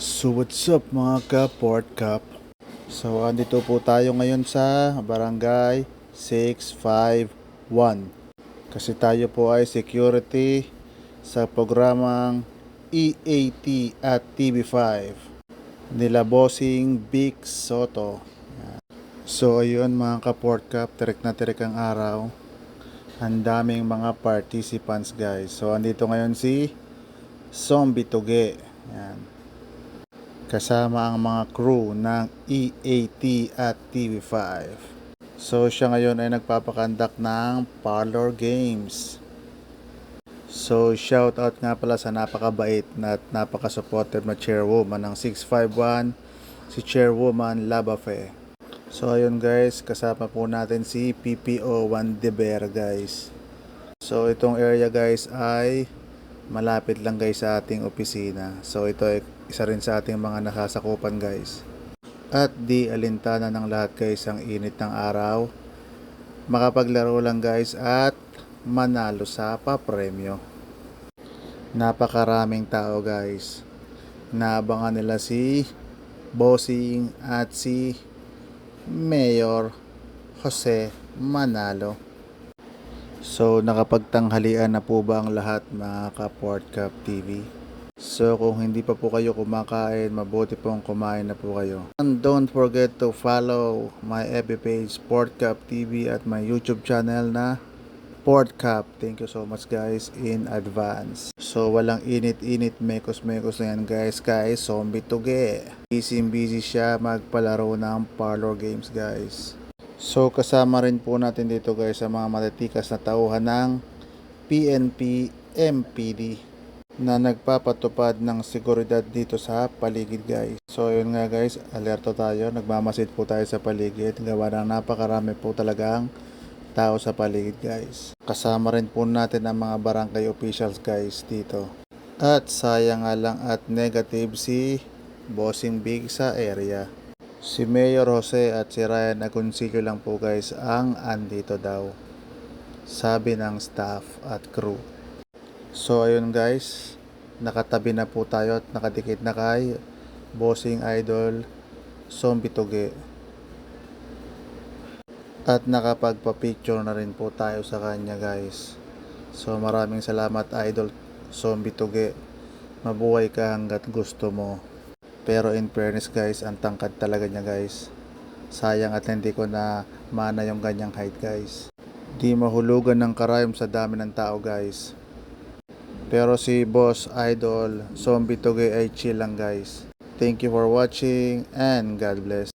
So what's up mga ka-Port Cup? So andito po tayo ngayon sa Barangay 651. Kasi tayo po ay security sa programang EAT at TV5 nila Bossing Big Soto. So ayun mga ka-Port Cup, tirik na tirik ang araw. Ang daming mga participants guys. So andito ngayon si Zombie Tuge. Yan. Kasama ang mga crew ng EAT at TV5. So siya ngayon ay nagpapakandak ng parlor games. So shout out nga pala sa napakabait at napaka-supportive na chairwoman ng 651, si Chairwoman Labafe. So ayun guys, kasama po natin si PPO Juan Deber guys. So itong area guys ay malapit lang guys sa ating opisina. So ito ay isa rin sa ating mga nasasakupan guys. At di alintana ng lahat guys ang init ng araw. Makapaglaro lang guys at manalo sa papremyo. Napakaraming tao guys. Naabangan nila si Bossing at si Mayor Jose Manalo. So nakapagtanghalian na po ba ang lahat mga ka-Port Cup TV? So kung hindi pa po kayo kumakain, mabuti pong kumain na po kayo. And don't forget to follow my FB page Port Cup TV at my YouTube channel na Port Cup. Thank you so much guys in advance. So walang init-init, mekos-mekos na yan guys. Zombie Tuge. Busy siya magpalaro ng parlor games guys. So kasama rin po natin dito guys sa mga matitikas na tauhan ng PNP MPD na nagpapatupad ng seguridad dito sa paligid guys. So yun nga guys, alerto tayo, nagmamasid po tayo sa paligid, gawa ng napakarami po talagang tao sa paligid guys. Kasama rin po natin ang mga barangay officials guys dito. At sayang nga lang at negative si Bossing Big sa area. Si Mayor Jose at si Ryan Agoncillo lang po guys ang andito daw, sabi ng staff at crew. So ayun guys, nakatabi na po tayo at nakadikit na kay Bossing Idol Zombie Tuge. At nakapagpa-picture na rin po tayo sa kanya guys. So maraming salamat Idol Zombie Tuge. Mabuhay ka hanggat gusto mo. Pero in fairness guys, ang tangkad talaga niya guys. Sayang at hindi ko na mana yung ganyang height guys. Di mahulugan ng karayom sa dami ng tao guys. Pero si Boss Idol Zombie Tuge ay chill lang guys. Thank you for watching and God bless.